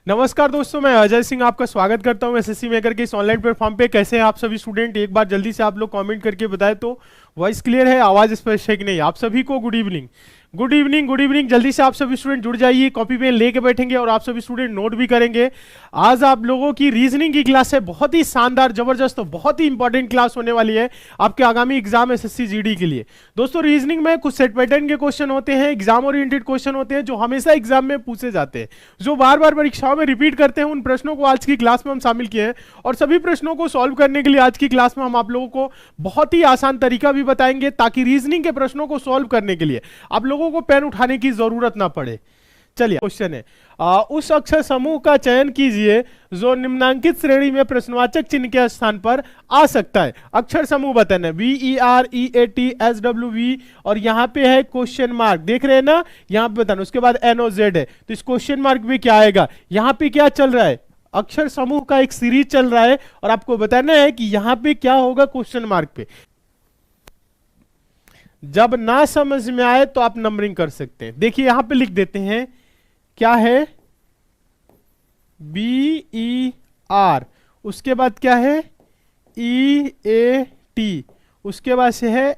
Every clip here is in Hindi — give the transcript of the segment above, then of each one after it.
नमस्कार दोस्तों, मैं अजय सिंह आपका स्वागत करता हूं एसएससी मेकर के इस ऑनलाइन प्लेटफॉर्म पे। कैसे हैं आप सभी स्टूडेंट? एक बार जल्दी से आप लोग कमेंट करके बताएं तो। वॉइस क्लियर है, आवाज स्पष्ट है कि नहीं? आप सभी को good evening, good evening, good evening. जल्दी से आप सभी स्टूडेंट जुड़ जाइए, कॉपी पेन लेके बैठेंगे और आप सभी स्टूडेंट नोट भी करेंगे। आज आप लोगों की रीजनिंग की क्लास है, बहुत ही शानदार, जबरदस्त, बहुत ही इंपॉर्टेंट क्लास होने वाली है आपके आगामी एग्जाम एसएससी जीडी के लिए। दोस्तों, रीजनिंग में कुछ सेट पैटर्न के क्वेश्चन होते हैं, एग्जाम ओरिएंटेड क्वेश्चन होते हैं जो हमेशा एग्जाम में पूछे जाते हैं, जो बार बार परीक्षाओं में रिपीट करते हैं। उन प्रश्नों को आज की क्लास में हम शामिल किए हैं और सभी प्रश्नों को सॉल्व करने के लिए आज की क्लास में हम आप लोगों को बहुत ही आसान तरीका भी बताएंगे, ताकि रीजनिंग के प्रश्नों को सॉल्व करने के लिए आप लोगों को पेन उठाने की जरूरत ना पड़े। चलिए, क्वेश्चन है, उस अक्षर समूह का चयन कीजिए जो निम्नांकित श्रेणी में प्रश्नवाचक चिन्ह के स्थान पर आ सकता है। अक्षर समूह बताना, VEREATSWV और यहां पे है क्वेश्चन मार्क, देख रहे हैं ना, यहां पे बताना। उसके बाद NOZ है, तो इस क्वेश्चन मार्क में क्या आएगा? यहां पे क्या चल रहा है? अक्षर समूह का एक सीरीज चल रहा है और आपको बताना है कि यहां पे क्या होगा क्वेश्चन मार्क पे। जब ना समझ में आए तो आप नंबरिंग कर सकते हैं। देखिए यहां पे लिख देते हैं, क्या है? BER, उसके बाद क्या है? EAT, उसके बाद से है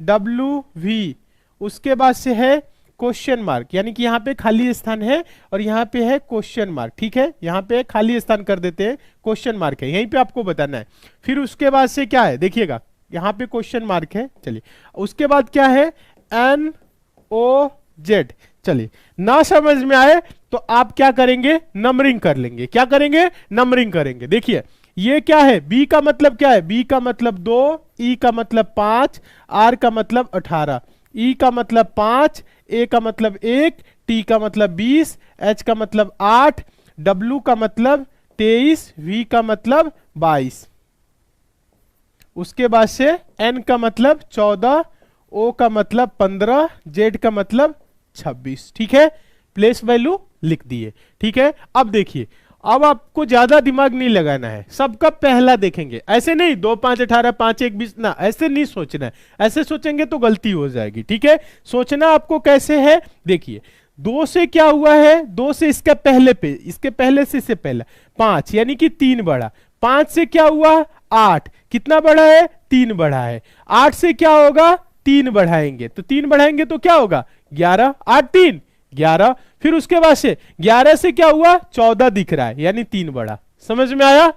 HWV, उसके बाद से है क्वेश्चन मार्क, यानी कि यहां पे खाली स्थान है और यहां पे है क्वेश्चन मार्क। ठीक है, यहां पे खाली स्थान कर देते हैं, क्वेश्चन मार्क है, यहीं पे आपको बताना है। फिर उसके बाद से क्या है? देखिएगा, यहां पे क्वेश्चन मार्क है। चलिए, उसके बाद क्या है? NOZ। चलिए, ना समझ में आए तो आप क्या करेंगे? नंबरिंग कर लेंगे। क्या करेंगे? नंबरिंग करेंगे। देखिए ये क्या है? B का मतलब क्या है? B का मतलब 2, E का मतलब 5, R का मतलब 18, E का मतलब 5, A का मतलब 1, T का मतलब 20, H का मतलब 8, W का मतलब 23, V का मतलब 22। उसके बाद से N का मतलब 14, O का मतलब 15, Z का मतलब 26। ठीक है, प्लेस वैल्यू लिख दिए। ठीक है, अब देखिए, अब आपको ज्यादा दिमाग नहीं लगाना है, सबका पहला देखेंगे। ऐसे नहीं 2 5 18 5 1 20 ना, ऐसे नहीं सोचना है। ऐसे सोचेंगे तो गलती हो जाएगी। ठीक है, सोचना आपको कैसे है? देखिए, 2 से क्या हुआ है? 2 से इसके पहले पे, इसके पहले से इससे पहले 5, यानी कि 3 बढ़ा। 5 से क्या हुआ? 8, कितना बढ़ा है? 3 बढ़ा है। 8 से क्या होगा? 3 बढ़ाएंगे, तो 3 बढ़ाएंगे तो क्या होगा? 11, 8 3 11। फिर उसके बाद से 11 से क्या हुआ? 14 दिख रहा है, यानी 3 बढ़ा। समझ में आया?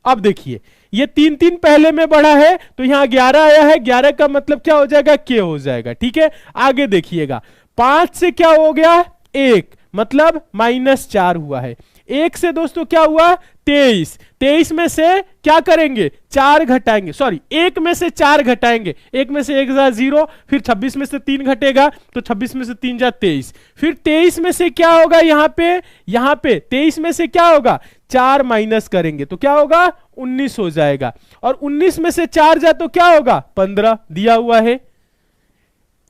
अब देखिए, ये 3 3 पहले में बढ़ा है तो यहां 11 आया है, 11 का मतलब क्या हो जाएगा? K हो जाएगा। ठीक है, आगे देखिएगा, 5 से क्या हो गया? 1, मतलब -4 हुआ है। 1 से दोस्तों क्या हुआ? 23, 23 में से क्या करेंगे? 4 घटाएंगे, सॉरी 1 में से 4 घटाएंगे, 1 में से 1 जा 0, फिर 26 में से 3 घटेगा तो 26 में से 3 जा 23। फिर 23 में से क्या होगा? यहां पे 23 में से क्या होगा? 4 माइनस करेंगे तो क्या होगा? 19 हो जाएगा। और 19 में से 4 जा तो क्या होगा? 15 दिया हुआ है।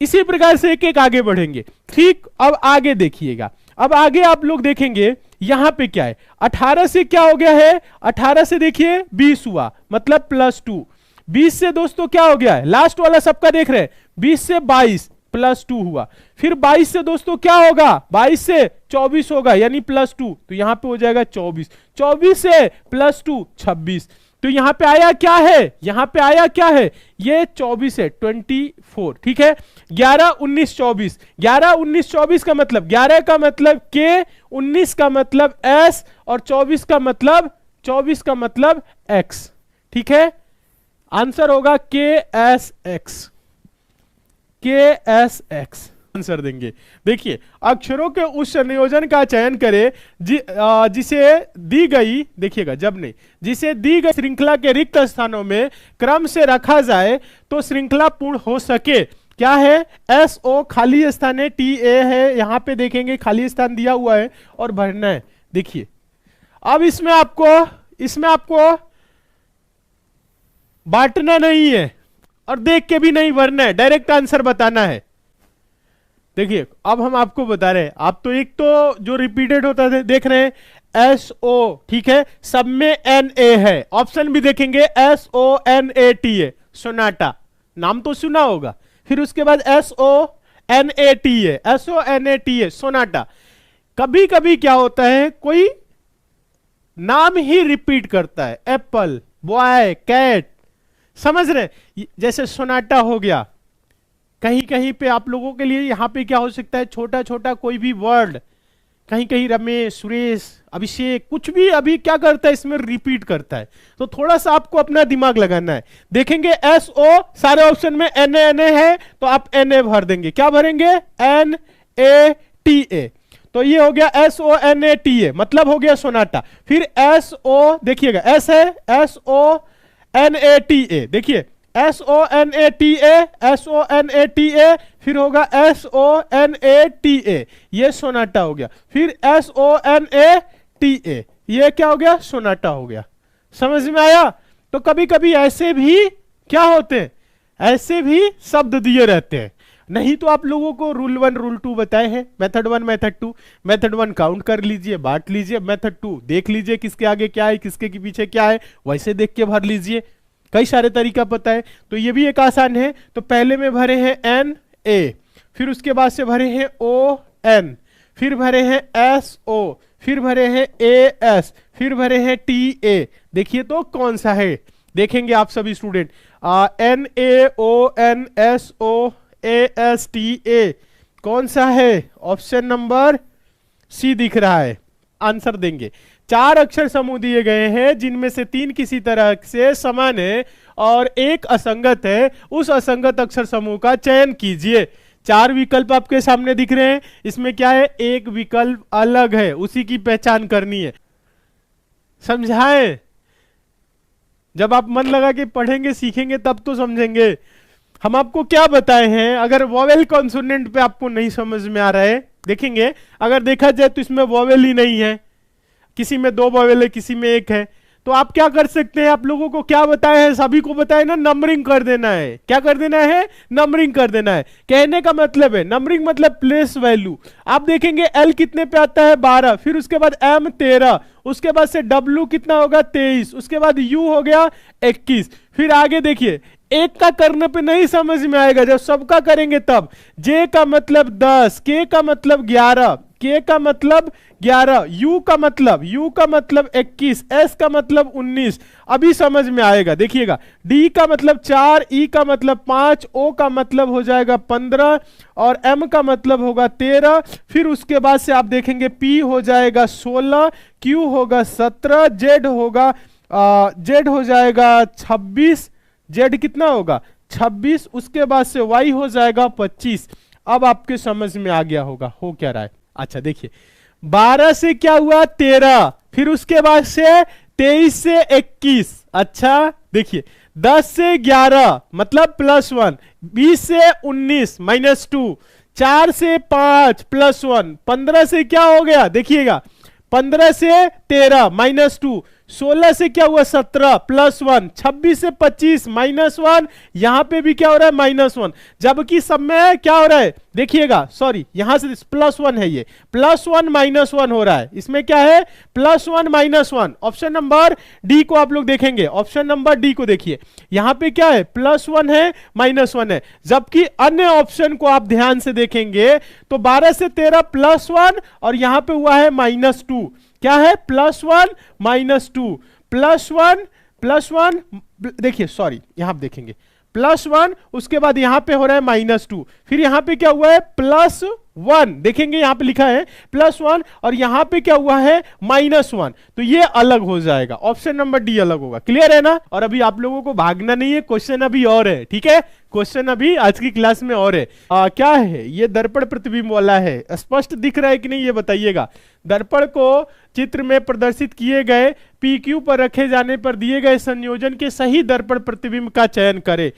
इसी प्रकार से एक एक आगे बढ़ेंगे। ठीक, अब आगे देखिएगा, अब आगे आप लोग देखेंगे यहां पे क्या है? 18 से क्या हो गया है? 18 से देखिए 20 हुआ, मतलब +2। 20 से दोस्तों क्या हो गया है? लास्ट वाला सबका देख रहे हैं, 20 से 22 +2 हुआ। फिर 22 से दोस्तों क्या होगा? 22 से 24 होगा, यानी +2, तो यहां पे हो जाएगा 24। 24 से +2 26, तो यहां पे आया क्या है? यहां पे आया क्या है? ये 24 है, 24। ठीक है, 11 19 24, 11 19 24 का मतलब 11 का मतलब K, 19 का मतलब S और 24 का मतलब X। ठीक है, आंसर होगा KSX, KSX आंसर देंगे। देखिए, अक्षरों के उस संयोजन का चयन करें जिसे दी गई, देखिएगा, जब नहीं, जिसे दी गई श्रृंखला के रिक्त स्थानों में क्रम से रखा जाए तो श्रृंखला पूर्ण हो सके। क्या है? SO खाली स्थान है, TA है, यहां पे देखेंगे खाली स्थान दिया हुआ है और भरना है। देखिए, अब इसमें आपको बांटना नहीं है और देख के भी नहीं भरना है, डायरेक्ट आंसर बताना है। देखिए, अब हम आपको बता रहे हैं, आप तो एक तो जो रिपीटेड होता है देख रहे हैं, SO, ठीक है, सब में NA है। ऑप्शन भी देखेंगे, SONAT है, सोनाटा, नाम तो सुना होगा। फिर उसके बाद SONAT है, SONAT है, सोनाटा। कभी कभी क्या होता है, कोई नाम ही रिपीट करता है, एप्पल, बॉय, कैट, समझ रहे, जैसे सोनाटा हो गया। कहीं कहीं पे आप लोगों के लिए यहां पे क्या हो सकता है, छोटा छोटा कोई भी वर्ड, कहीं कहीं रमेश, सुरेश, अभिषेक, कुछ भी अभी क्या करता है इसमें रिपीट करता है। तो थोड़ा सा आपको अपना दिमाग लगाना है। देखेंगे एस ओ, सारे ऑप्शन में एन ए है तो आप एन ए भर देंगे। क्या भरेंगे, एन ए टी ए। तो ये हो गया S O N A T A, मतलब हो गया सोनाटा। फिर एस ओ, देखिएगा एस है, S O N A T A, देखिए S O N A T A, S O N A T A, फिर होगा S O N A T A, ये सोनाटा हो गया। फिर S O N A T A, ये क्या हो गया, सोनाटा हो गया। समझ में आया। तो कभी कभी ऐसे भी क्या होते हैं, ऐसे भी शब्द दिए रहते हैं। नहीं तो आप लोगों को रूल 1 रूल 2 बताए हैं, मेथड 1 मेथड 2। मेथड 1 काउंट कर लीजिए, बांट लीजिए, मेथड 2 देख लीजिए किसके आगे क्या है, किसके के पीछे क्या है, वैसे देख के भर लीजिए। कई सारे तरीका पता है, तो ये भी एक आसान है। तो पहले में भरे हैं एन ए, फिर उसके बाद से भरे हैं ओ एन, फिर भरे हैं एस ओ, फिर भरे हैं ए एस, फिर भरे हैं टी ए। देखिए तो कौन सा है, देखेंगे आप सभी student, N A O N S O A S T A, कौन सा है, ऑप्शन नंबर सी दिख रहा है। आंसर देंगे। 4 अक्षर समूह दिए गए हैं जिनमें से 3 किसी तरह से समान है और एक असंगत है। उस असंगत अक्षर समूह का चयन कीजिए। 4 विकल्प आपके सामने दिख रहे हैं, इसमें क्या है, एक विकल्प अलग है, उसी की पहचान करनी है। समझाएं, जब आप मन लगा के पढ़ेंगे सीखेंगे तब तो समझेंगे। हम आपको क्या बताए हैं, अगर वोवेल कॉन्सोनेंट पे आपको नहीं समझ में आ रहा है, देखेंगे अगर देखा जाए तो इसमें वोवेल ही नहीं है, किसी में 2 वोवेल है, किसी में 1 है। तो आप क्या कर सकते हैं, आप लोगों को क्या बताया है, सभी को बताया ना, नंबरिंग कर देना है। क्या कर देना है, नंबरिंग कर देना है। कहने का मतलब है नंबरिंग मतलब प्लेस वैल्यू। आप देखेंगे एल कितने पे आता है, 12, फिर उसके बाद एम 13, उसके बाद से डब्ल्यू कितना होगा, 23, उसके बाद यू हो गया 21। फिर आगे देखिए, एक का करने पे नहीं समझ में आएगा, जब सबका करेंगे तब। जे का मतलब 10, के का मतलब 11, के का मतलब 11, यू का मतलब 21, एस का मतलब 19। अभी समझ में आएगा, देखिएगा डी का मतलब 4, ई का मतलब 5, ओ का मतलब हो जाएगा 15 और एम का मतलब होगा 13। फिर उसके बाद से आप देखेंगे पी हो जाएगा 16, क्यू होगा 17, जेड हो जाएगा 26, जेड कितना होगा 26, उसके बाद से वाई हो जाएगा 25। अब आपके समझ में आ गया होगा हो क्या रहा है। अच्छा देखिए, 12 से क्या हुआ 13, फिर उसके बाद से 23 से 21। अच्छा देखिए, 10 से 11 मतलब +1, 20 से 19 -2, 4 से 5 +1, 15 से क्या हो गया, देखिएगा 15 से 13 -2, 16 से क्या हुआ 17 +1, 26 से 25 -1, यहां पे भी क्या हो रहा है -1, जबकि सब में क्या हो रहा है, देखिएगा सॉरी यहां से +1 है, ये +1 -1 हो रहा है। इसमें क्या है, +1 -1। ऑप्शन नंबर डी को आप लोग देखेंगे, ऑप्शन नंबर डी को देखिए, यहां पे क्या है, +1 है -1 है। जबकि अन्य ऑप्शन को आप ध्यान से देखेंगे तो 12 से 13 +1 और यहां पे हुआ है -2। क्या है, +1 -2, +1 देखिए सॉरी यहां आप देखेंगे +1, उसके बाद यहां पे हो रहा है -2, फिर यहां पे क्या हुआ है +1, देखेंगे यहां पे लिखा है +1 और यहां पे क्या हुआ है -1, तो ये अलग हो जाएगा, ऑप्शन नंबर डी अलग होगा। क्लियर है ना। और अभी आप लोगों को भागना नहीं है, क्वेश्चन अभी और है, ठीक है, क्वेश्चन अभी आज की क्लास में और है। क्या है ये, दर्पण प्रतिबिंब वाला है, स्पष्ट दिख रहा है कि नहीं ये बताइएगा। दर्पण को चित्र में प्रदर्शित किए गए PQ पर रखे जाने पर दिए गए संयोजन के सही दर्पण प्रतिबिंब का चयन करें।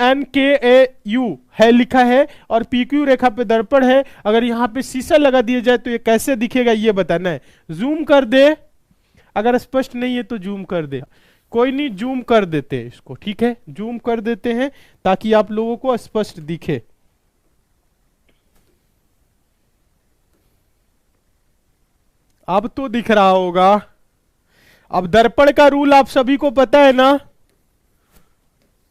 NaNKAU है लिखा है और PQ रेखा पे दर्पण है। अगर यहाँ पे शीशा लगा दिया जाए तो ये कैसे दिखेगा ये बताना है। जूम कर दे, अगर स्पष्ट नहीं है तो जूम कर दे, कोई नहीं जूम कर देते हैं इसको, ठीक है, जूम कर देते हैं ताकि आप लोगों को स्पष्ट दिखे। अब तो दिख रहा होगा। अब दर्पण का रूल आप सभी को पता है ना,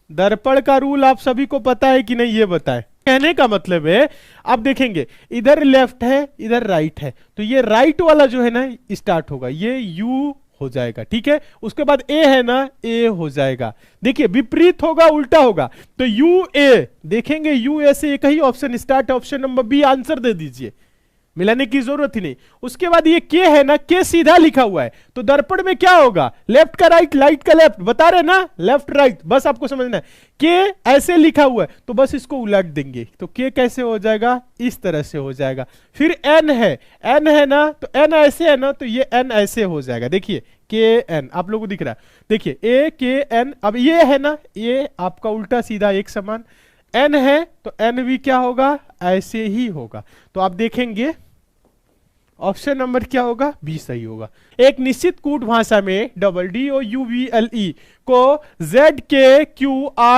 दर्पण का रूल आप सभी को पता है कि नहीं ये बताएं। कहने का मतलब है, आप देखेंगे इधर लेफ्ट है इधर राइट है, तो ये राइट वाला जो है ना स्टार्ट होगा, ये यू हो जाएगा, ठीक है। उसके बाद ए है ना, ए हो जाएगा। देखिए विपरीत होगा, उल्टा होगा, तो यू ए देखेंगे, यू ए से एक ही ऑप्शन स्टार्ट है, ऑप्शन नंबर बी आंसर दे दीजिए, मिलाने की जरूरत ही नहीं। उसके बाद ये के है ना, के सीधा लिखा हुआ है, तो दर्पण में क्या होगा, लेफ्ट का राइट, राइट का लेफ्ट, बता रहे ना, लेफ्ट राइट, बस आपको समझना है। के ऐसे लिखा हुआ है तो बस इसको उलट देंगे, तो के कैसे हो जाएगा, इस तरह से हो जाएगा। फिर एन है, एन है ना, तो एन ऐसे है ना, तो ये एन ऐसे हो जाएगा। देखिए के एन आप लोगों को दिख रहा है, देखिए ए के एन। अब ये है ना, ये आपका उल्टा सीधा एक समान, एन है तो एन भी क्या होगा, ऐसे ही होगा। तो आप देखेंगे ऑप्शन नंबर क्या होगा, बी सही होगा। एक निश्चित कूट भाषा में DOUVLE को ZKQRYM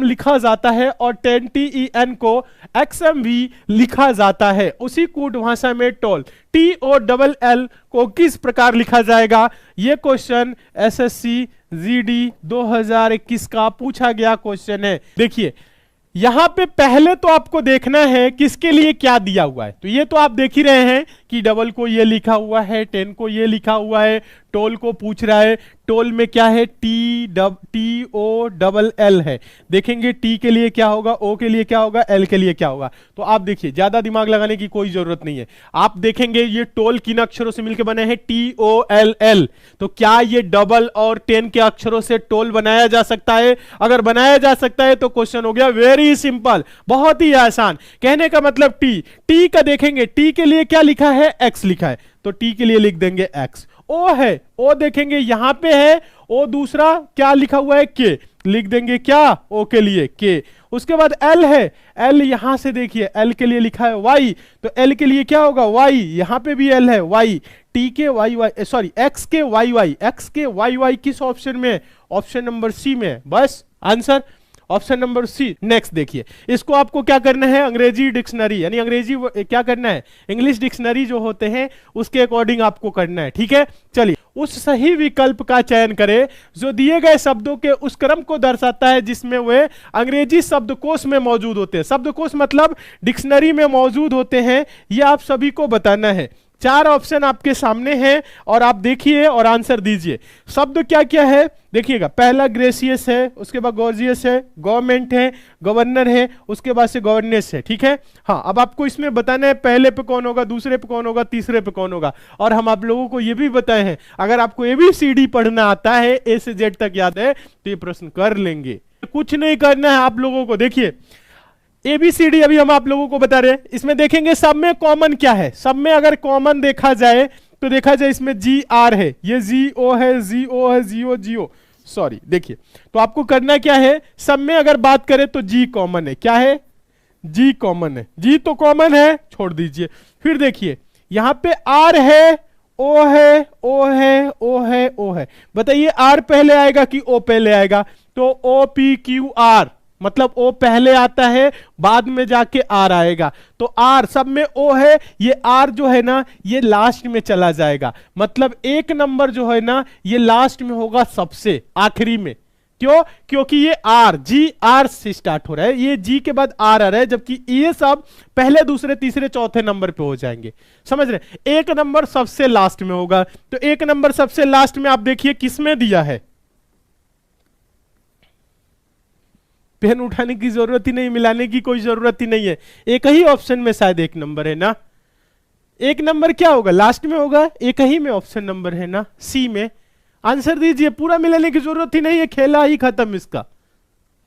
लिखा जाता है और 10TEN को XMV लिखा जाता है। उसी कूट भाषा में टोल TOLL को किस प्रकार लिखा जाएगा? यह क्वेश्चन SSC GD 2021 का पूछा गया क्वेश्चन है। देखिए यहां पे पहले तो आपको देखना है किसके लिए क्या दिया हुआ है। तो ये तो आप देख ही रहे हैं कि डबल को ये लिखा हुआ है, 10 को ये लिखा हुआ है, टोल को पूछ रहा है, टोल में क्या है, TOLL है। देखेंगे टी के लिए क्या होगा, ओ के लिए क्या होगा, एल के लिए क्या होगा। तो आप देखिए ज्यादा दिमाग लगाने की कोई जरूरत नहीं है। आप देखेंगे ये टोल किन अक्षरों से मिलकर बने हैं, TOLL। तो क्या ये डबल और 10 के अक्षरों से टोल बनाया जा सकता है? अगर बनाया जा सकता है तो क्वेश्चन हो गया वेरी सिंपल, बहुत ही आसान। कहने का मतलब टी का देखेंगे, टी के लिए क्या लिखा है, एक्स लिखा है, तो टी के लिए लिख देंगे एक्स। ओ है, ओ देखेंगे यहां पे है, ओ दूसरा क्या लिखा हुआ है, के, लिख देंगे क्या, ओ के लिए के। उसके बाद एल है, एल यहां से देखिए एल के लिए लिखा है वाई, तो एल के लिए क्या होगा, वाई, यहां पे भी एल है, Y. T K Y Y, sorry X K Y Y, X K Y Y किस ऑप्शन में, ऑप्शन नंबर सी में। बस answer option number C. Next देखिए, इसको आपको क्या करना है, अंग्रेजी डिक्शनरी, यानी अंग्रेजी क्या करना है, इंग्लिश डिक्शनरी जो होते हैं उसके अकॉर्डिंग आपको करना है, ठीक है। चलिए उस सही विकल्प का चयन करें जो दिए गए शब्दों के उस क्रम को दर्शाता है जिसमें वे अंग्रेजी शब्दकोश में मौजूद होते हैं। शब्दकोश मतलब डिक्शनरी में मौजूद होते हैं, यह आप सभी को बताना है। 4 ऑप्शन आपके सामने हैं और आप देखिए और आंसर दीजिए। शब्द क्या क्या है देखिएगा, पहला ग्रेसियस है, उसके बाद गॉर्जियस है, गवर्नमेंट है, गवर्नर है, उसके बाद से गवर्नेंस है, ठीक है। हाँ, अब आपको इसमें बताना है पहले पे कौन होगा, दूसरे पे कौन होगा, तीसरे पे कौन होगा। और हम आप लोगों को ये भी बताए हैं अगर आपको ABCD पढ़ना आता है, A से Z तक याद है, तो ये प्रश्न कर लेंगे। कुछ नहीं करना है आप लोगों को। देखिए ABCD अभी हम आप लोगों को बता रहे हैं, इसमें देखेंगे सब में कॉमन क्या है। सब में अगर कॉमन देखा जाए तो देखा जाए इसमें GR है, ये GO है, GO है, GO सॉरी। देखिए तो आपको करना क्या है, सब में अगर बात करें तो G कॉमन है, क्या है, G कॉमन है, G तो कॉमन है, छोड़ दीजिए। फिर देखिए यहां पे R है, O है, O है, O है, O है। बताइए R पहले आएगा कि O पहले आएगा? तो OPQR मतलब O पहले आता है, बाद में जाके R आएगा। तो R सब में O है, ये R जो है ना ये लास्ट में चला जाएगा, मतलब 1 नंबर जो है ना ये लास्ट में होगा, सबसे आखिरी में। क्यों? क्योंकि ये GR से स्टार्ट हो रहा है, ये G के बाद R आ रहा है, जबकि ये सब पहले, दूसरे, तीसरे, चौथे नंबर पे हो जाएंगे। समझ रहे? 1 नंबर सबसे लास्ट में होगा, तो 1 नंबर सबसे लास्ट में आप देखिए किसमें दिया है, पेन उठाने की जरूरत ही नहीं, मिलाने की कोई जरूरत ही नहीं है, एक ही ऑप्शन में शायद 1 नंबर है ना। 1 नंबर क्या होगा, लास्ट में होगा, एक ही में ऑप्शन नंबर है ना, सी में। आंसर दीजिए, पूरा मिलाने की जरूरत ही नहीं है, खेला ही खत्म, इसका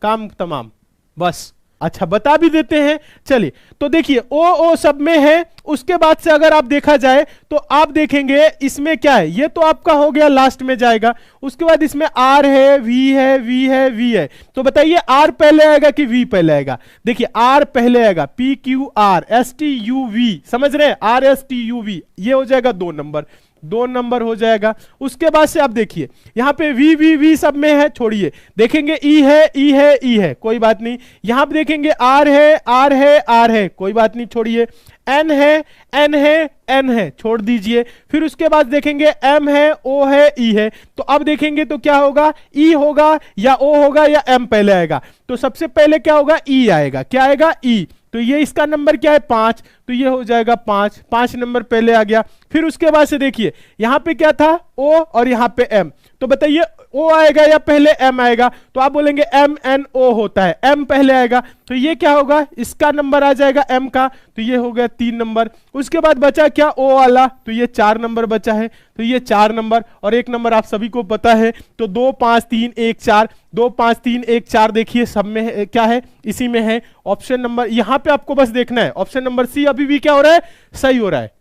काम तमाम। बस अच्छा बता भी देते हैं। चलिए तो देखिए ओ सब में है, उसके बाद से अगर आप देखा जाए तो आप देखेंगे इसमें क्या है, ये तो आपका हो गया, लास्ट में जाएगा। उसके बाद इसमें R है, V है, V है, V है। तो बताइए R पहले आएगा कि V पहले आएगा? देखिए R पहले आएगा, PQRSTUV, समझ रहे हैं, RSTUV, ये हो जाएगा 2 नंबर, 2 नंबर हो जाएगा। उसके बाद से आप देखिए यहां पे V सब में है, छोड़िए। देखेंगे E है, E है, E है, कोई बात नहीं। यहां पे देखेंगे R है, R है, R है, कोई बात नहीं, छोड़िए। एन है, एन है, एन है, छोड़ दीजिए। फिर उसके बाद देखेंगे एम है, ओ है, ई है। तो अब देखेंगे तो क्या होगा, ई होगा या ओ होगा या एम पहले आएगा। तो सबसे पहले क्या होगा, ई आएगा। क्या आएगा, ई। तो ये इसका नंबर क्या है, 5, तो ये हो जाएगा 5, 5 नंबर पहले आ गया। फिर उसके बाद से देखिए यहां पे क्या था, ओ और यहां पे एम। तो बताइए ओ आएगा या पहले एम आएगा, तो आप बोलेंगे एम एन ओ होता है, एम पहले आएगा। तो ये क्या होगा, इसका नंबर आ जाएगा एम का, तो ये हो गया 3 नंबर। उसके बाद बचा क्या, ओ वाला, तो ये 4 नंबर बचा है, तो ये 4 नंबर और 1 नंबर आप सभी को पता है। तो 2 5 3 1 4, 2 5 3 1 4 देखिए सब में है, क्या है, इसी में है। ऑप्शन नंबर यहां पे आपको बस देखना है, ऑप्शन नंबर सी अभी भी क्या हो रहा है, सही हो रहा है।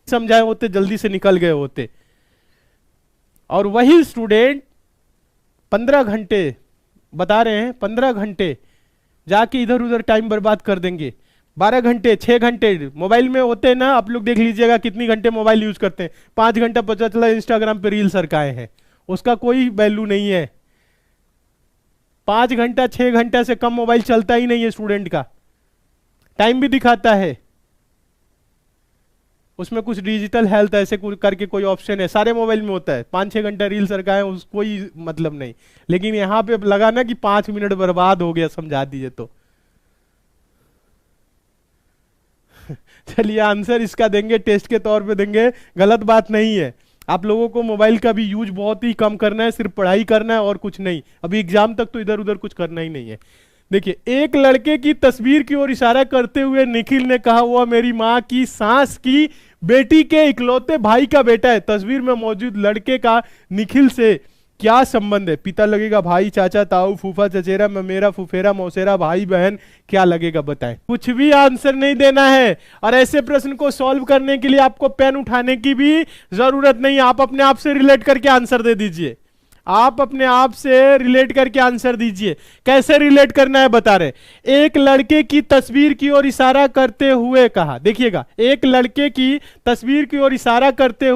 समझाए होते जल्दी से निकल गए होते। और वही स्टूडेंट 15 घंटे बता रहे हैं, 15 घंटे जाके इधर उधर टाइम बर्बाद कर देंगे। 12 घंटे 6 घंटे मोबाइल में होते हैं ना, आप लोग देख लीजिएगा कितनी घंटे मोबाइल यूज करते हैं। 5 घंटा पता चला इंस्टाग्राम पे रील सरकाए हैं, उसका कोई वैल्यू नहीं है। 5 घंटा 6 घंटा से कम मोबाइल चलता ही नहीं है स्टूडेंट का। टाइम भी दिखाता है उसमें, कुछ डिजिटल हेल्थ ऐसे करके कोई ऑप्शन है, सारे मोबाइल में होता है। 5-6 घंटा रील सरकाए, उस कोई मतलब नहीं। लेकिन यहां पे लगा ना कि 5 मिनट बर्बाद हो गया, समझा दीजिए तो। चलिए आंसर इसका देंगे, टेस्ट के तौर पे देंगे, गलत बात नहीं है। आप लोगों को मोबाइल का भी यूज बहुत ही कम करना है, सिर्फ पढ़ाई करना है और कुछ नहीं। अभी एग्जाम तक तो इधर उधर कुछ करना ही नहीं है। देखिए, एक लड़के की तस्वीर की ओर इशारा करते हुए निखिल ने कहा, वह मेरी मां की सास की बेटी के इकलौते भाई का बेटा है। तस्वीर में मौजूद लड़के का निखिल से क्या संबंध है? पिता लगेगा, भाई, चाचा, ताऊ, फूफा, चचेरा, ममेरा, फुफेरा, मौसेरा, भाई बहन, क्या लगेगा बताएं। कुछ भी आंसर नहीं देना है। और ऐसे प्रश्न को सॉल्व करने के लिए आपको पेन उठाने की भी जरूरत नहीं है, आप अपने आप से रिलेट करके आंसर दे दीजिए। आप अपने आप से रिलेट करके आंसर दीजिए। कैसे रिलेट करना है बता रहे। एक लड़के की तस्वीर की ओर इशारा करते हुए कहा, देखिएगा, एक लड़के की तस्वीर की ओर इशारा करते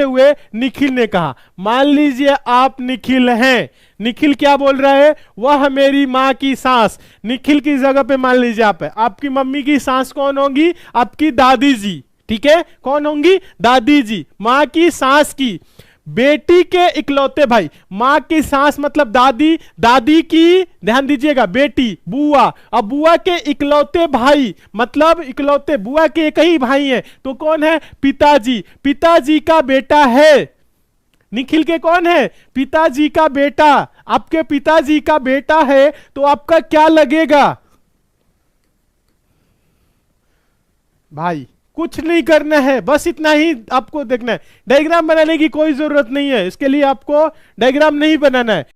हुए निखिल ने कहा, मान लीजिए आप निखिल हैं। निखिल क्या बोल रहा है, वह मेरी माँ की सास। निखिल की जगह पे मान लीजिए आप है। आपकी मम्मी की सास कौन होगी, आपकी दादी जी। ठीक है, कौन होंगी, दादी जी। माँ की सास की बेटी के इकलौते भाई, मां की सास मतलब दादी, दादी की, ध्यान दीजिएगा, बेटी, बुआ। अब बुआ के इकलौते भाई मतलब इकलौते, बुआ के एक ही भाई हैं, तो कौन है, पिताजी। पिताजी का बेटा है। निखिल के कौन है, पिताजी का बेटा। आपके पिताजी का बेटा है तो आपका क्या लगेगा भाई? कुछ नहीं करना है, बस इतना ही आपको देखना है। डायग्राम बनाने की कोई जरूरत नहीं है, इसके लिए आपको डायग्राम नहीं बनाना है।